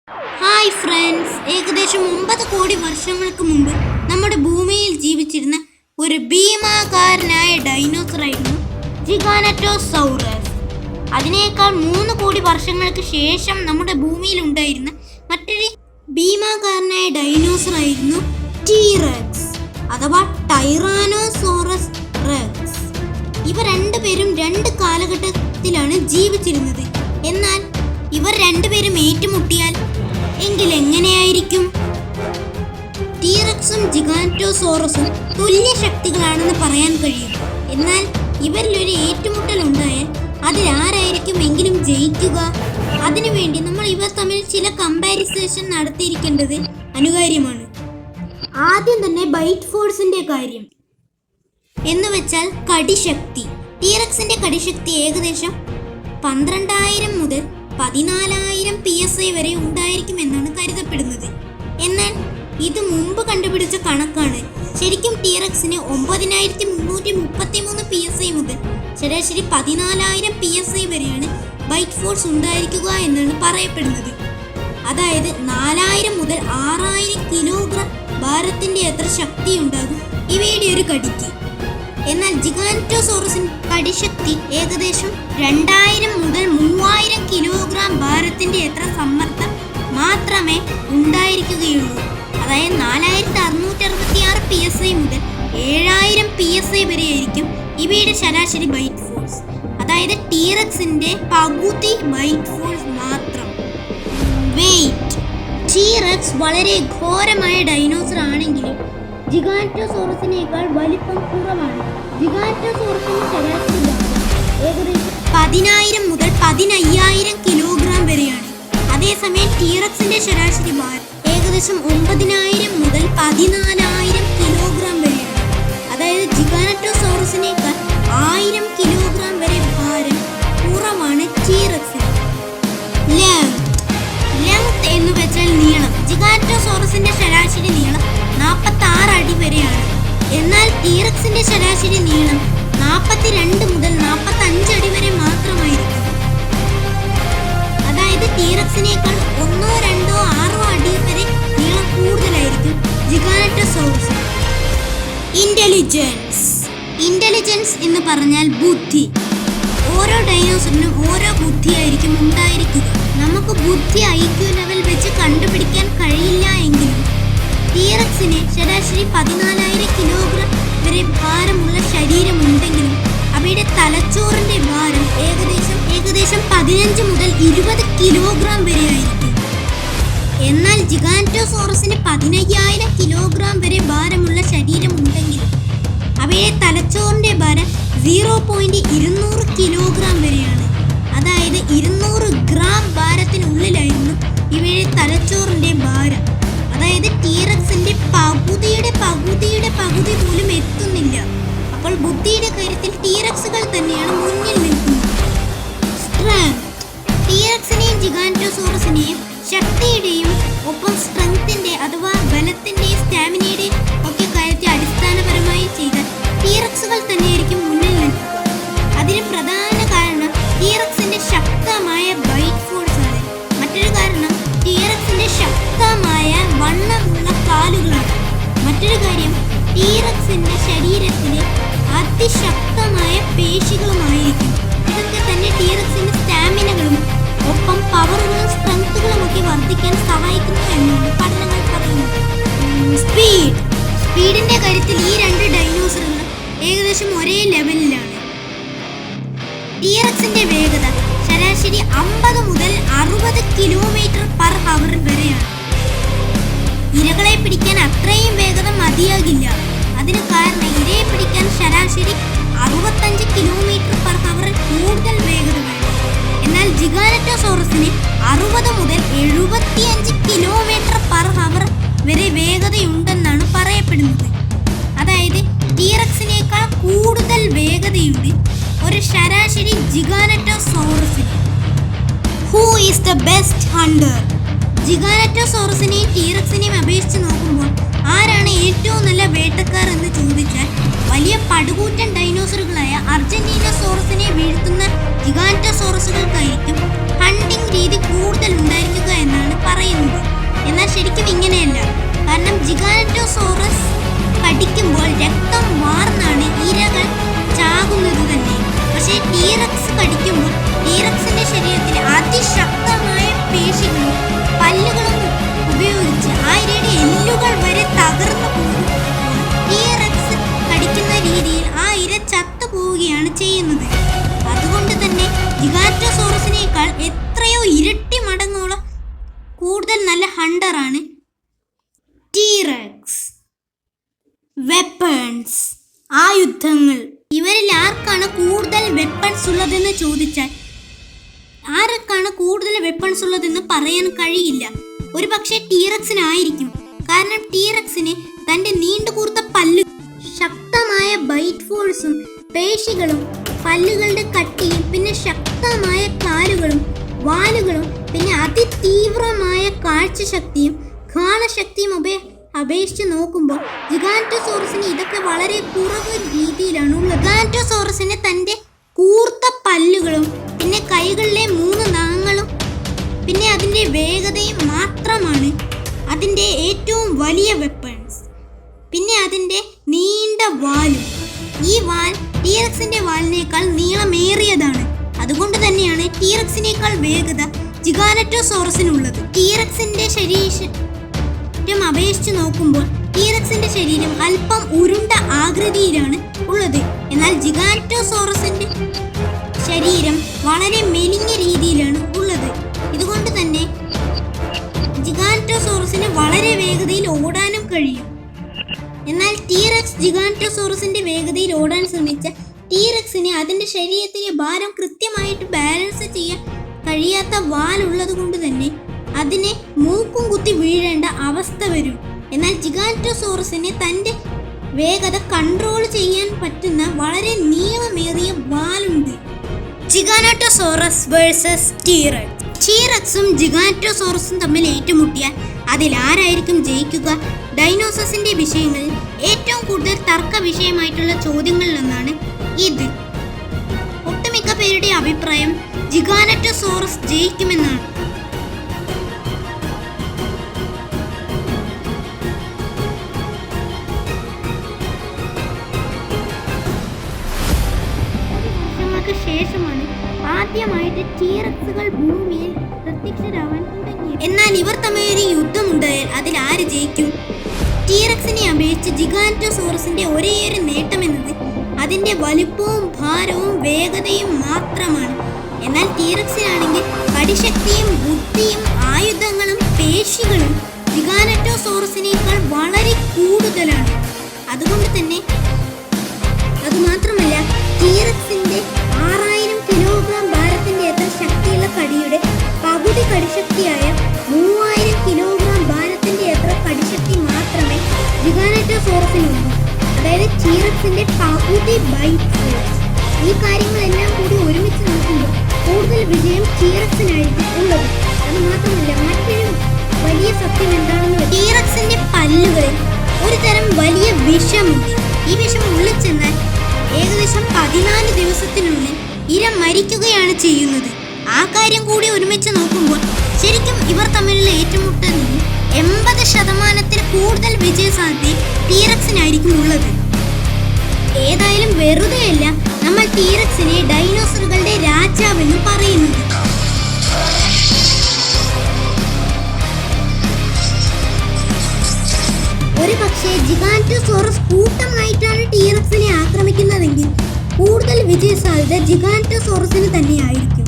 Hi friends, ഏകദേശം 9 കോടി വർഷങ്ങൾക്ക് മുമ്പ് നമ്മുടെ ഭൂമിയിൽ ജീവിച്ചിരുന്ന ഒരു ഭീമാകാരനായ ഡൈനോസർ ആയിരുന്നു ജിഗാനറ്റോസൗറസ്. അതിനേക്കാൾ 3 കോടി വർഷങ്ങൾക്ക് ശേഷം നമ്മുടെ ഭൂമിയിൽ ഉണ്ടായിരുന്ന മറ്റൊരു ഭീമാകാരനായ ഡൈനോസർ ആയിരുന്നു ടീറക്സ് അഥവാ ടൈറാനോസോറസ് റെക്സ്. ഇവ രണ്ടുപേരും 2 കാലഘട്ടത്തിലാണ് ജീവിച്ചിരുന്നത്. എന്നാൽ ഇവർ രണ്ടുപേരും ഏറ്റുമുട്ടിയാൽ എങ്കിൽ എങ്ങനെയായിരിക്കും? ടീറക്സും ജിഗാനറ്റോസോറസും തുല്യ ശക്തികളാണെന്ന് പറയാൻ കഴിയും. എന്നാൽ ഇവരിൽ ഒരു ഏറ്റുമുട്ടൽ ഉണ്ടായാൽ അതിൽ ആരായിരിക്കും എങ്കിലും ജയിക്കുക? അതിനുവേണ്ടി നമ്മൾ ഇവർ തമ്മിൽ ചില കമ്പാരിസേഷൻ നടത്തിയിരിക്കേണ്ടത് അനിവാര്യമാണ്. ആദ്യം തന്നെ ബൈറ്റ് ഫോഴ്സിന്റെ കാര്യം എന്ന് വെച്ചാൽ കടിശക്തി. ടീറക്സിന്റെ കടിശക്തി ഏകദേശം 12,000 മുതൽ 14,000 PSI വരെ ഉണ്ടായിരിക്കുമെന്നാണ് കരുതപ്പെടുന്നത്. എന്നാൽ ഇത് മുമ്പ് കണ്ടുപിടിച്ച കണക്കാണ്. ശരിക്കും ടീറക്സിന് 9,333 PSI മുതൽ ശരാശരി 14,000 PSI വരെയാണ് ബൈറ്റ് ഫോഴ്സ് ഉണ്ടായിരിക്കുക എന്നാണ് പറയപ്പെടുന്നത്. അതായത് 4,000 മുതൽ 6,000 കിലോഗ്രാം ഭാരത്തിന്റെ എത്ര ശക്തി ഉണ്ടാകും ഇവയുടെ ഒരു കടിക്ക്. എന്നാൽ ജിഗാനറ്റോസോറസിന്റെ കടിശക്തി ഏകദേശം 2,000 മുതൽ 3,000 കിലോഗ്രാം ഭാരത്തിന്റെ എത്ര സമ്മർദ്ദം മാത്രമേ ഉണ്ടായിരിക്കുകയുള്ളൂ. അതായത് 4,666 PSI മുതൽ 7,000 PSI വരെയായിരിക്കും ഇവയുടെ ശരാശരി ബൈറ്റ് ഫോഴ്സ്. അതായത് ടീറക്സിന്റെ പകുതി ബൈറ്റ് ഫോഴ്സ് മാത്രം. വെയിറ്റ്. ടീറക്സ് വളരെ ഘോരമായ ഡൈനോസർ ആണെങ്കിലും ജിഗാനറ്റോസോറസിനേക്കാൾ വലിപ്പം കുറവാണ്. ജിഗാനറ്റോസോറസിന്റെ ശരാശരി ഭാരം ഏകദേശം 10,000 മുതൽ 15,000 കിലോഗ്രാം വരെയാണ്. അതേസമയം ടീറക്സിന്റെ ശരാശരി ഭാരം ഏകദേശം 9,000 മുതൽ 14,000 കിലോഗ്രാം വരെയാണ്. അതായത് ജിഗാനറ്റോസോറസിനേക്കാൾ 1000 കിലോഗ്രാം വരെ ഭാരം കുറവാണ് ടീറക്സിന്. ലെങ്ത് എന്ന് വെച്ചാൽ നീളം. ജിഗാനറ്റോസോറസിന്റെ ശരാശരി നീളം 46 അടി വരെയാണ്. എന്നാൽ ടീറക്സിന്റെ ശരാശരി നീളം 42 മുതൽ 45 അടി വരെ മാത്രമായിരിക്കും. അതായത് ടീറക്സിനേക്കാൾ 1, 2, 6 അടി വരെ നീളം കൂടുതലായിരിക്കും ജിഗാനറ്റോസോറസ്. ഇന്റലിജൻസ് എന്ന് പറഞ്ഞാൽ ബുദ്ധി. ഓരോ ഡൈനോസറിനും ഓരോ ബുദ്ധിയായിരിക്കും ഉണ്ടായിരിക്കുക. നമുക്ക് ബുദ്ധി IQ ലെവൽ വെച്ച് കണ്ടുപിടിക്കാൻ കഴിയില്ല എങ്കിലും ടീറക്സിന് ശരാശരി 14,000 കിലോഗ്രാം വരെ ഭാരമുള്ള ശരീരമുണ്ടെങ്കിലും അവയുടെ തലച്ചോറിന്റെ ഭാരം ഏകദേശം 15 മുതൽ 20 കിലോഗ്രാം വരെ ആയിരിക്കും. എന്നാൽ ജിഗാനറ്റോസോറസിന് 15,000 കിലോഗ്രാം വരെ ഭാരമുള്ള ശരീരമുണ്ടെങ്കിലും അവയുടെ തലച്ചോറിന്റെ ഭാരം 0.200 കിലോഗ്രാം വരെയാണ്. അതായത് 200 ഗ്രാം ഭാരത്തിനുള്ളിലായിരുന്നു ഇവയുടെ തലച്ചോറിന്റെ ഭാരം. അതായത് ടീറക്സിന്റെ പകുതി പോലും എത്തുന്നില്ല. അപ്പോൾ ബുദ്ധിയുടെ കാര്യത്തിൽ ടീറക്സുകൾ തന്നെയാണ് മുന്നിൽ നിൽക്കുന്നത്. സ്ട്രെങ്ത്. ടീറക്സിനെയും ജിഗാനറ്റോസോറസിനെയും ശക്തിയുടെയും ഒപ്പം സ്ട്രെങ്ത്തിന്റെ അഥവാ ബലത്തിന്റെയും സ്റ്റാമിനയുടെയും ഒക്കെ കാര്യത്തിൽ അടിസ്ഥാനപരമായി ചെയ്താൽ ടീറക്സുകൾ തന്നെയായിരിക്കും മുന്നിൽ നിൽക്കുക. അതിന് പ്രധാന കാരണം ടീറക്സിന്റെ ശക്തമായ ബൈറ്റ് ഫോഴ്സ് ആണ്. മറ്റൊരു കാരണം ടീറക്സിന്റെ ശക്തമായ വണ്ണമുള്ള കാലുകളാണ്. മറ്റൊരു കാര്യം ടീറക്സിന്റെ ശരീരത്തിലെ അതിശക്തമായ പേശികളുമായിരിക്കും. ഇതൊക്കെ തന്നെ ടീറക്സിന്റെ സ്റ്റാമിനകളും ഒപ്പം പവറുകളും സ്ട്രെങ്ത്തുകളും ഒക്കെ വർദ്ധിക്കാൻ സഹായിക്കുന്നു എന്നാണ് പഠനങ്ങൾ പറയുന്നത്. സ്പീഡിന്റെ കാര്യത്തിൽ ഈ 2 ഡൈനോസറുകളും ഏകദേശം ഒരേ ലെവലിലാണ്. ടീറക്സിന്റെ വേഗത ശരാശരി 50 മുതൽ 60 km/h വരെയാണ്. ഇരകളെ പിടിക്കാൻ അത്രയും വേഗത മതിയാകില്ല. അതിന് കാരണം ഇരയെ പിടിക്കാൻ ശരാശരി 65 km/h കൂടുതൽ വേഗത വേണം. എന്നാൽ ജിഗാനറ്റോസോറസിന് 60 മുതൽ 75 km/h വരെ വേഗതയുണ്ടെന്നാണ് പറയപ്പെടുന്നത്. അതായത് ടീറക്സിനേക്കാൾ കൂടുതൽ വേഗതയുണ്ട് ഒരു ശരാശരി ജിഗാനറ്റോസോറസിന്. Who is the best hunter? ജിഗാനറ്റോസോറസിനെയും ടീറക്സിനെയും അപേക്ഷിച്ച് നോക്കുമ്പോൾ ആരാണ് ഏറ്റവും നല്ല വേട്ടക്കാർ എന്ന് ചോദിച്ചാൽ വലിയ പടുകൂറ്റൻ ഡൈനോസറുകളായ അർജന്റീനോസോറസിനെ വീഴ്ത്തുന്ന ജിഗാനറ്റോസോറസുകൾക്കായിരിക്കും ഹണ്ടിങ് രീതി കൂടുതൽ ഉണ്ടായിരിക്കുക എന്നാണ് പറയുന്നത്. ശരിക്കും ഇങ്ങനെയല്ല. കാരണം ജിഗാനറ്റോസോറസ് കടിക്കുമ്പോൾ രക്തം വാർന്നാണ് ഇരകൾ ചാകുന്നത് തന്നെ. പക്ഷേ ടീറക്സ് കടിക്കുമ്പോൾ ടീറക്സിന്റെ ശരീരത്തിൽ അതിശക്തമായ പേശികളും പല്ലുകളും ഉപയോഗിച്ച് ആ ഇരയുടെ എല്ലുകൾ വരെ തകർന്നു പോകും. ടീറക്സ് കടിക്കുന്ന രീതിയിൽ ആ ഇര ചത്തുപോവുകയാണ് ചെയ്യുന്നത്. അതുകൊണ്ട് തന്നെ ജിഗാനറ്റോസോറസിനേക്കാൾ എത്രയോ ഇരട്ടി മടങ്ങോളം കൂടുതൽ നല്ല ഹണ്ടറാണ് ടീറക്സ്. വെപ്പൺസ്, ആയുധങ്ങൾ. ഇവരിൽ ആർക്കാണ് കൂടുതൽ വെപ്പൺസ് ഉള്ളതെന്ന് ചോദിച്ചാൽ ആർക്കാണ് കൂടുതൽ വെപ്പൺസ് ഉള്ളതെന്ന് പറയാൻ കഴിയില്ല. ഒരു പക്ഷേ ടീറക്സിനായിരിക്കും. കാരണം ടീറക്സിന് തൻ്റെ നീണ്ടുകൂർത്ത പല്ലു, ശക്തമായ ബൈറ്റ് ഫോഴ്സും പേശികളും പല്ലുകളുടെ കട്ടിയും പിന്നെ ശക്തമായ കാലുകളും വാലുകളും പിന്നെ അതിതീവ്രമായ കാഴ്ചശക്തിയും ഘ്രാണശക്തിയും അപേക്ഷിച്ച് നോക്കുമ്പോൾ ജിഗാനറ്റോസോറസിന് ഇതൊക്കെ വളരെ കുറവ് രീതിയിലാണ് ഉള്ളത്. ജിഗാനറ്റോസോറസിന് തൻ്റെ കൂർത്ത പല്ലുകളും പിന്നെ കൈകളിലെ 3 നഖങ്ങളും പിന്നെ അതിൻ്റെ വേഗതയും മാത്രമാണ് അതിൻ്റെ ഏറ്റവും വലിയ വെപ്പൺസ്. പിന്നെ അതിൻ്റെ നീണ്ട വാലും. ഈ വാൽ ടീറക്സിന്റെ വാലിനേക്കാൾ നീളമേറിയതാണ്. അതുകൊണ്ട് തന്നെയാണ് ടീറക്സിനേക്കാൾ വേഗത ജിഗാനറ്റോസോറസിനുള്ളത്. ടീറക്സിന്റെ ശരീരം അപേക്ഷിച്ച് നോക്കുമ്പോൾ ടീറക്സിന്റെ ശരീരം അല്പം ഉരുണ്ട ആകൃതിയിലാണ് ഉള്ളത്. എന്നാൽ ജിഗാനറ്റോസോറസിന്റെ ശരീരം വളരെ മെലിഞ്ഞ രീതിയിലാണ് ഉള്ളത്. ഇതുകൊണ്ട് തന്നെ ജിഗാനറ്റോസോറസിന് വളരെ വേഗതയിൽ ഓടാനും കഴിയും. എന്നാൽ ടീറക്സ് ജിഗാനറ്റോസോറസിന്റെ വേഗതയിൽ ഓടാൻ ശ്രമിച്ച ടീറക്സിന് അതിന്റെ ശരീരത്തിലെ ഭാരം കൃത്യമായിട്ട് ബാലൻസ് ചെയ്യാൻ കഴിയാത്ത വാലുള്ളത് കൊണ്ട് തന്നെ അതിനെ മൂക്കും കുത്തി വീഴേണ്ട അവസ്ഥ വരും. എന്നാൽ ജിഗാനറ്റോസോറസിന് തൻ്റെ വേഗത കൺട്രോൾ ചെയ്യാൻ പറ്റുന്ന വളരെ നീളമേറിയ വാലുണ്ട്. ജിഗാനറ്റോസോറസ് വേഴ്സസ് ടീറക്സ്. ടീറക്സും ജിഗാനറ്റോസോറസും തമ്മിൽ ഏറ്റുമുട്ടിയാൽ അതിൽ ആരായിരിക്കും ജയിക്കുക? ഡൈനോസസിന്റെ വിഷയങ്ങളിൽ ഏറ്റവും കൂടുതൽ തർക്ക വിഷയമായിട്ടുള്ള ചോദ്യങ്ങളിലൊന്നാണ് ഇത്. ഒട്ടുമിക്ക പേരുടെ അഭിപ്രായം ജിഗാനറ്റോസോറസ് ജയിക്കുമെന്നാണ്. ശേഷമാണ് ആദ്യമായിട്ട് ടീറക്സുകൾ ഭൂമിയിൽ പ്രത്യക്ഷരാവാൻ തുടങ്ങിയത്. എന്നാൽ ഇവർ തമ്മിൽ ഒരു യുദ്ധമുണ്ടായാൽ അതിൽ ആര് ജയിക്കും? ടീറക്സിനെ അപേക്ഷിച്ച് ജിഗാനറ്റോസോറസിന്റെ ഒരേയൊരു നേട്ടമെന്നത് അതിന്റെ വലുപ്പവും ഭാരവും വേഗതയും മാത്രമാണ്. എന്നാൽ ടീറക്സിനാണെങ്കിൽ കടിശക്തിയും ബുദ്ധിയും ആയുധങ്ങളും പേശികളും ജിഗാനറ്റോസോറസിനേക്കാൾ വളരെ കൂടുതലാണ്. അതുകൊണ്ട് തന്നെ അതുമാത്രമല്ല ടീറക്സിന്റെ 6000 കിലോഗ്രാം ഭാരത്തിന്റെ അത്ര ശക്തിയുള്ള കടിയുടെ പകുതി കടിശക്തിയായ 3000 കിലോഗ്രാം ഭാരത്തിന്റെ അത്ര കടിശക്തി മാത്രമേ ജിഗാനറ്റോസോറസിനുള്ളൂ. അതായത് ടീറക്സിന്റെ പകുതി ബൈറ്റ് ഫോഴ്സ്. ഈ കാര്യങ്ങളെല്ലാം കൂടി ഒരുമിച്ച് നോക്കുമ്പോൾ കൂടുതൽ വിജയം ടീറക്സിനായിരിക്കും ഉള്ളത്. അത് മാത്രമല്ല മറ്റൊരു വലിയ സത്യം എന്താണെന്ന് ടീറക്സിന്റെ പല്ലുകളിൽ ഒരു തരം വലിയ വിഷമുണ്ട്. ഈ വിഷം ഉള്ളിൽ ചെന്നാൽ ഏകദേശം 14 ദിവസത്തിനുള്ളിൽ ഇര മരിക്കുകയാണ് ചെയ്യുന്നത്. ആ കാര്യം കൂടി ഒരുമിച്ച് നോക്കുമ്പോൾ ശരിക്കും ഇവർ തമ്മിലുള്ള ഏറ്റുമുട്ടലിൽ 80% കൂടുതൽ വിജയസാധ്യത ടീറക്സിനായിരിക്കും ഉള്ളത്. ഏതായാലും വെറുതെയല്ല നമ്മൾ ടീറക്സിനെ ഡൈനോസറുകളുടെ രാജാവെന്ന് പറയുന്നത്. ഒരു പക്ഷേ ജിഗാനറ്റോസോറസ് കൂട്ടമായിട്ടാണ് ടീറക്സിനെ ആക്രമിക്കുന്നതെങ്കിൽ കൂടുതൽ വിജയസാധ്യത ജിഗാനറ്റോസോറസിന് തന്നെയായിരിക്കും.